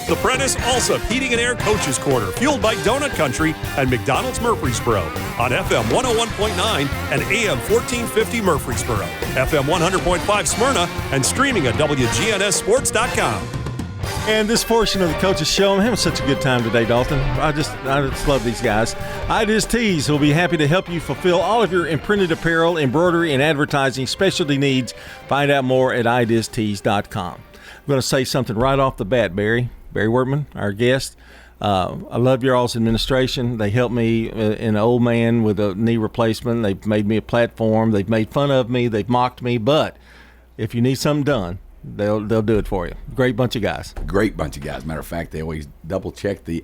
The Prentice Alsop Heating and Air Coaches Corner, fueled by Donut Country and McDonald's Murfreesboro on FM 101.9 and AM 1450 Murfreesboro, FM 100.5 Smyrna, and streaming at WGNSSports.com. And this portion of the Coach's Show, I'm having such a good time today, Dalton. I just love these guys. Ideas Tees will be happy to help you fulfill all of your imprinted apparel, embroidery, and advertising specialty needs. Find out more at ideastees.com. I'm going to say something right off the bat, Barry Wortman, our guest. I love your all's administration. They helped me an old man with a knee replacement. They've made me a platform. They've made fun of me. They've mocked me. But if you need something done, they'll do it for you. Great bunch of guys. Great bunch of guys. Matter of fact, they always double check the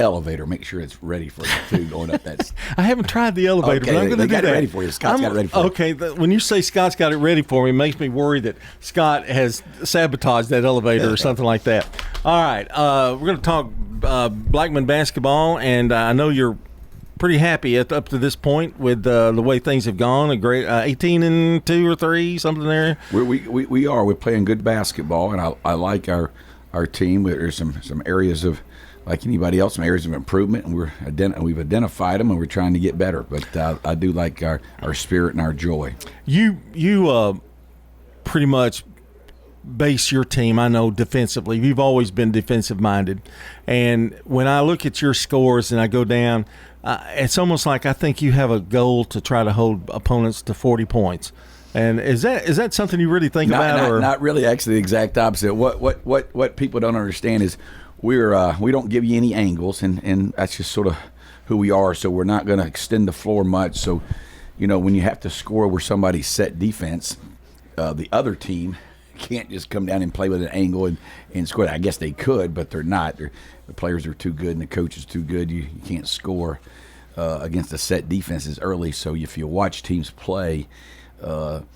elevator, make sure it's ready for you too, going up that. I haven't tried the elevator, okay, but I'm going to do that. They got it ready for you. Scott's got it ready for you. Okay, when you say Scott's got it ready for me, it makes me worry that Scott has sabotaged that elevator or something like that. All right, we're going to talk Blackman basketball, and I know you're pretty happy up to this point with the way things have gone. A great 18-2 or 3, something there. We are. We're playing good basketball, and I like our team. There's some areas of, like anybody else, some areas of improvement, and we've identified them, and we're trying to get better. But I do like our spirit and our joy. You pretty much base your team, I know, defensively. You've always been defensive-minded. And when I look at your scores and I go down, it's almost like I think you have a goal to try to hold opponents to 40 points. And is that something you really think about? Not really. Actually, the exact opposite. What people don't understand is we don't give you any angles, and that's just sort of who we are. So we're not going to extend the floor much. So, when you have to score where somebody's set defense, the other team can't just come down and play with an angle and score. I guess they could, but they're not. The players are too good and the coach is too good. You can't score against the set defenses early. So if you watch teams play, for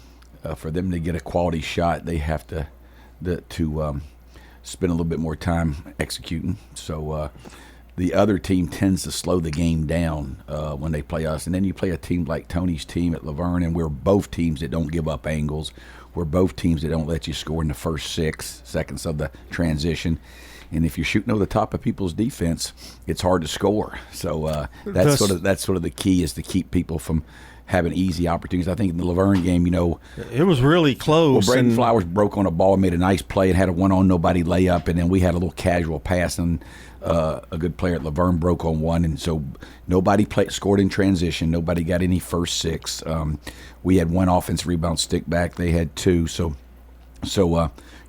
them to get a quality shot, they have to spend a little bit more time executing. So the other team tends to slow the game down when they play us. And then you play a team like Tony's team at Laverne, and we're both teams that don't give up angles. We're both teams that don't let you score in the first 6 seconds of the transition. And if you're shooting over the top of people's defense, it's hard to score. So that's sort of the key, is to keep people from having easy opportunities. I think in the Laverne game, it was really close. Well, Braden Flowers broke on a ball and made a nice play and had a one-on-nobody layup, and then we had a little casual pass, and a good player at Laverne broke on one, and so nobody scored in transition. Nobody got any first 6. We had one offensive rebound stick back. They had 2. So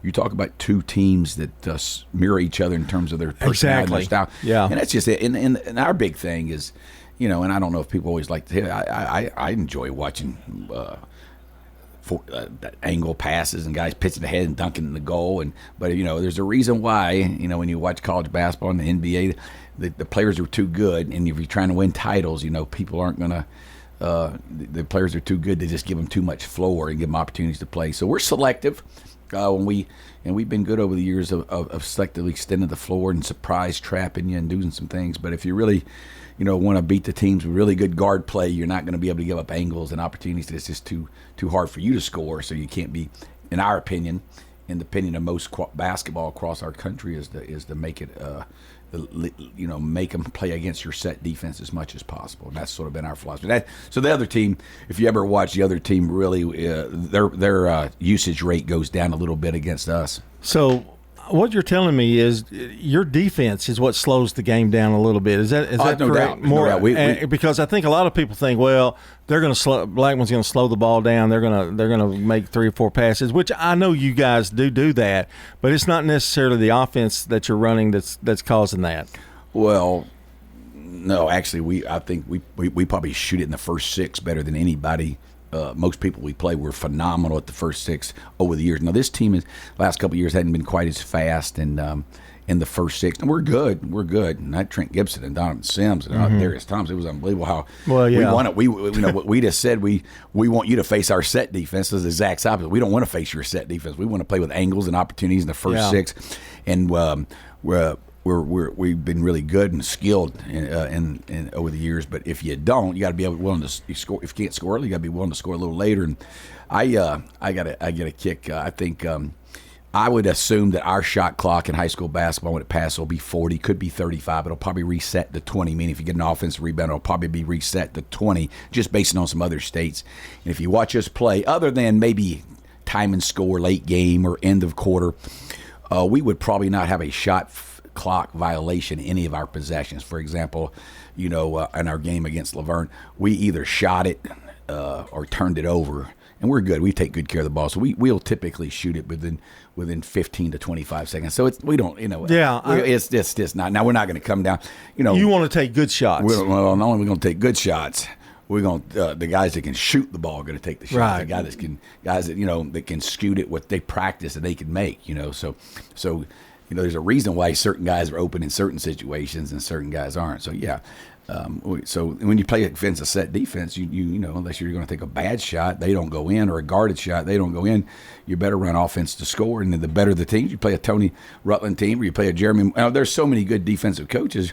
you talk about 2 teams that mirror each other in terms of their personality and their style. Yeah. And that's just it. And our big thing is, and I don't know if people always like to hear, I enjoy watching angle passes and guys pitching ahead and dunking in the goal. But there's a reason why, when you watch college basketball and the NBA, the players are too good. And if you're trying to win titles, people aren't going to the players are too good to just give them too much floor and give them opportunities to play. So we're selective. We've been good over the years of selectively extending the floor and surprise trapping you and doing some things. But if you really, want to beat the teams with really good guard play, you're not going to be able to give up angles and opportunities that's just too hard for you to score. So you can't be, in our opinion, in the opinion of most basketball across our country, is to make it, make them play against your set defense as much as possible. And that's sort of been our philosophy. So the other team, if you ever watch the other team, really their usage rate goes down a little bit against us. So what you're telling me is your defense is what slows the game down a little bit. Is that no correct? Doubt. No doubt. Because I think a lot of people think, well, they're going to Blackman's going to slow the ball down. They're going to make 3 or 4 passes, which I know you guys do that, but it's not necessarily the offense that you're running that's causing that. Well, no, actually, I think we probably shoot it in the first 6 better than anybody. Most people we play were phenomenal at the first 6 over the years. Now, this team last couple of years hadn't been quite as fast in the first 6. And we're good. And that Trent Gibson and Donovan Sims and Darius Thompson, it was unbelievable how we won it. We just said we want you to face our set defense. This is the exact opposite. We don't want to face your set defense. We want to play with angles and opportunities in the first 6. And we've been really good and skilled in over the years. But if you don't, you got to be willing to score. If you can't score early, you got to be willing to score a little later. And I get a kick. I think I would assume that our shot clock in high school basketball, when it passes, will be 40, could be 35. It'll probably reset to 20, meaning if you get an offensive rebound, it'll probably be reset to 20, just based on some other states. And if you watch us play, other than maybe time and score, late game, or end of quarter, we would probably not have a shot clock violation in any of our possessions. For example, in our game against Laverne, we either shot it or turned it over. And we're good. We take good care of the ball, so we'll typically shoot it within 15 to 25 seconds. So we don't, it's just not. Now we're not going to come down. You want to take good shots. Well, not only are we going to take good shots, we're going the guys that can shoot the ball are going to take the shots. Right. The guys that can scoot it, what they practice and they can make. So there's a reason why certain guys are open in certain situations and certain guys aren't. So yeah. So when you play against a set defense, you unless you're going to take a bad shot, they don't go in, or a guarded shot, they don't go in. You better run offense to score, and then the better the teams. You play a Tony Rutland team, or you play a Jeremy. There's so many good defensive coaches.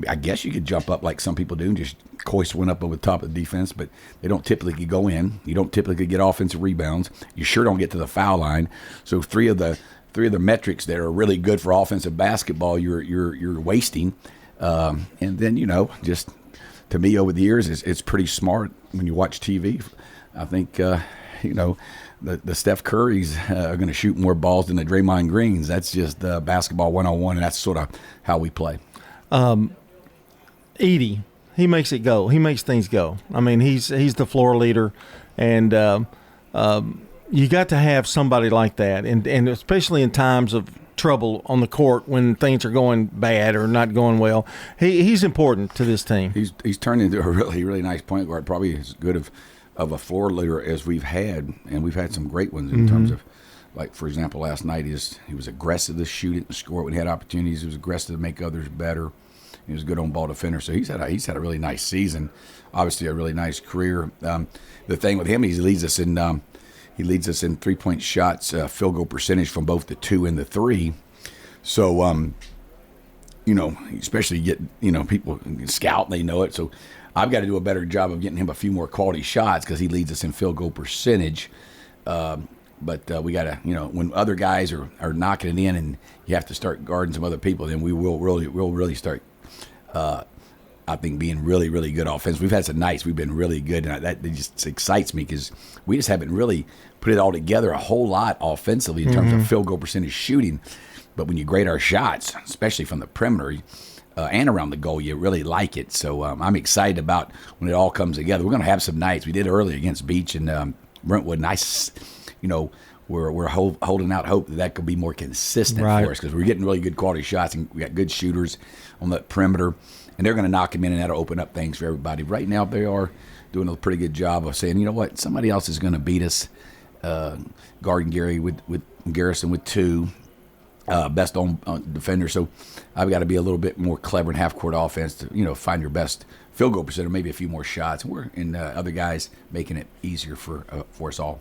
I guess you could jump up like some people do and just hoist one up over the top of the defense, but they don't typically go in. You don't typically get offensive rebounds. You sure don't get to the foul line. So three of the metrics that are really good for offensive basketball, you're wasting. And then, just to me over the years, it's pretty smart when you watch TV. I think, the Steph Currys are going to shoot more balls than the Draymond Greens. That's just basketball 101, and that's sort of how we play. Edey, he makes it go. He makes things go. I mean, he's the floor leader, and you got to have somebody like that, and especially in times of trouble on the court when things are going bad or not going well. He's important to this team. He's turned into a really, really nice point guard, probably as good of a floor leader as we've had, and we've had some great ones in terms of, like, for example, last night he was aggressive to shoot it and score it when he had opportunities. He was aggressive to make others better. He was a good on-ball defender, so he's had a really nice season, obviously a really nice career. The thing with him, he leads us in 3-point shots, field goal percentage from both the 2 and the 3. So, especially people scout, they know it. So I've got to do a better job of getting him a few more quality shots because he leads us in field goal percentage. But we got to, when other guys are knocking it in and you have to start guarding some other people, then we'll really start, I think, being really, really good offense. We've had some nights we've been really good, and that just excites me because we just haven't really put it all together a whole lot offensively in terms of field goal percentage shooting. But when you grade our shots, especially from the perimeter and around the goal, you really like it. So I'm excited about when it all comes together. We're going to have some nights. We did early against Beach and Brentwood, and we're holding out hope that could be more consistent for us because we're getting really good quality shots and we got good shooters on that perimeter. And they're going to knock them in, and that'll open up things for everybody. Right now, they are doing a pretty good job of saying, you know what, somebody else is going to beat us. Guarding Gary with Garrison with 2, best on defender. So I've got to be a little bit more clever in half-court offense to, find your best field goal percentage, maybe a few more shots. And other guys making it easier for us all.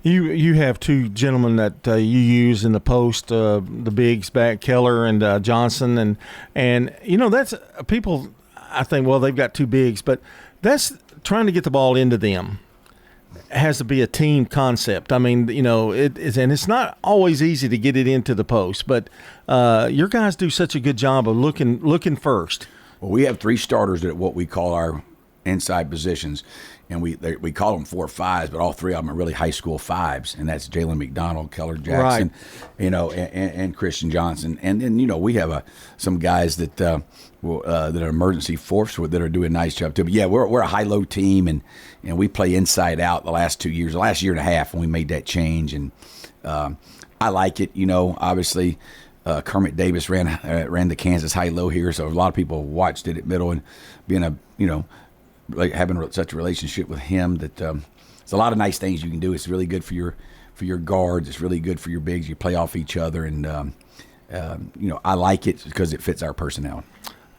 You have 2 gentlemen that you use in the post, the bigs back, Keller and Johnson, and that's people. I think, well, they've got 2 bigs, but that's trying to get the ball into them. It has to be a team concept. I mean, it's not always easy to get it into the post, but your guys do such a good job of looking first. Well, we have 3 starters at what we call our inside positions. And we call them 4-5s, but all 3 of them are really high school 5s, and that's Jalen McDonald, Keller Jackson, and Christian Johnson. And then we have some guys that that are emergency force that are doing a nice job too. But yeah, we're a high-low team, and we play inside out the last 2 years, the last year and a half when we made that change, and I like it. Obviously. Kermit Davis ran the Kansas high-low here, so a lot of people watched it at middle, and being having such a relationship with him that it's a lot of nice things you can do. It's really good for your guards. It's really good for your bigs. You play off each other, and I like it because it fits our personnel.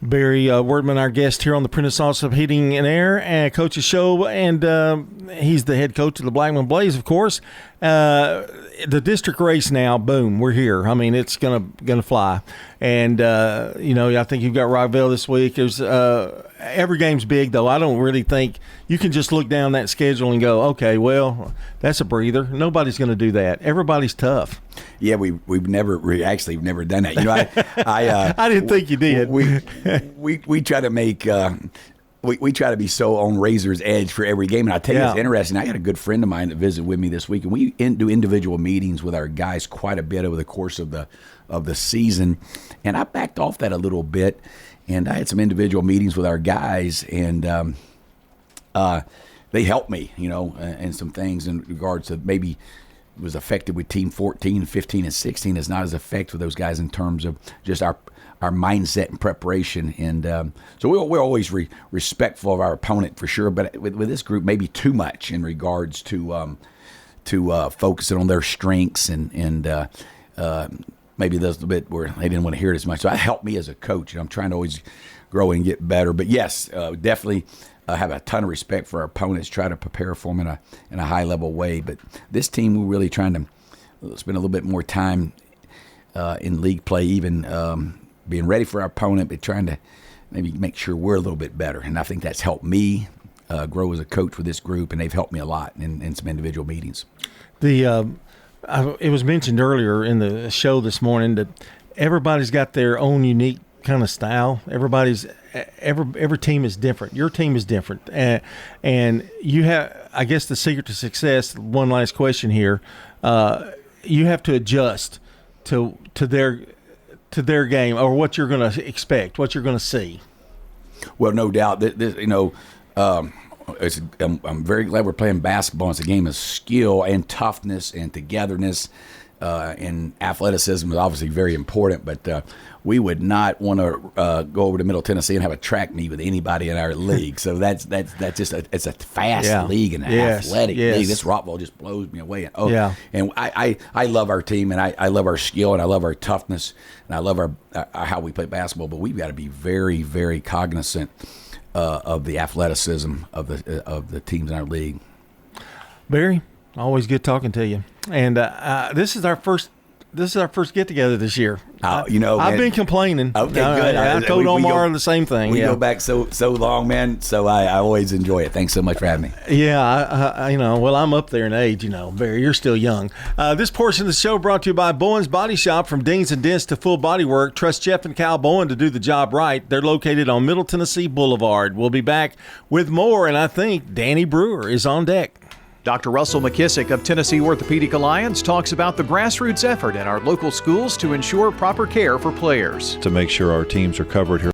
Barry Wortman, our guest here on the Prentice of Heating and Air and Coach's Show, and he's the head coach of the Blackman Blaze, of course. The district race now, boom, we're here. I mean, it's gonna fly, and I think you've got Rockville this week. There's every game's big, though. I don't really think you can just look down that schedule and go, okay, well, that's a breather. Nobody's going to do that. Everybody's tough. Yeah, we've never done that. You know, I I didn't think you did. We try to make. We try to be so on razor's edge for every game. And I tell you, it's interesting. I got a good friend of mine that visited with me this week, and we do individual meetings with our guys quite a bit over the course of the season. And I backed off that a little bit, and I had some individual meetings with our guys, and they helped me, you know, and some things in regards to maybe was affected with Team 14, 15, and 16 is not as effective with those guys in terms of just our mindset and preparation. And so we're always respectful of our opponent for sure, but with this group, maybe too much in regards to focusing on their strengths and maybe there's a little bit where they didn't want to hear it as much. So that helped me as a coach, and I'm trying to always grow and get better. But yes, definitely have a ton of respect for our opponents, try to prepare for them in a high-level way. But this team, we're really trying to spend a little bit more time in league play, even being ready for our opponent, but trying to maybe make sure we're a little bit better. And I think that's helped me grow as a coach with this group, and they've helped me a lot in some individual meetings. It was mentioned earlier in the show this morning that everybody's got their own unique kind of style. Every team is different. Your team is different, and you have. I guess the secret to success. One last question here: you have to adjust to their game, or what you're going to expect, what you're going to see. Well, no doubt. This, you know, I'm very glad we're playing basketball. It's a game of skill and toughness and togetherness. And athleticism is obviously very important, but we would not want to go over to Middle Tennessee and have a track meet with anybody in our league. So that's just it's a fast league and an athletic league. This Rockville just blows me away. And I love our team, and I love our skill, and I love our toughness, and I love our how we play basketball. But we've got to be very, very cognizant of the athleticism of the teams in our league. Barry, always good talking to you. And this is our first get together this year. You know, I've been complaining. Okay, good. I told Omar the same thing. We go back so long, man. So I always enjoy it. Thanks so much for having me. Yeah, I you know, well, I'm up there in age. You know, Barry, you're still young. This portion of the show brought to you by Bowen's Body Shop. From Dings and Dents to full body work, trust Jeff and Kyle Bowen to do the job right. They're located on Middle Tennessee Boulevard. We'll be back with more, and I think Danny Brewer is on deck. Dr. Russell McKissick of Tennessee Orthopedic Alliance talks about the grassroots effort in our local schools to ensure proper care for players. To make sure our teams are covered here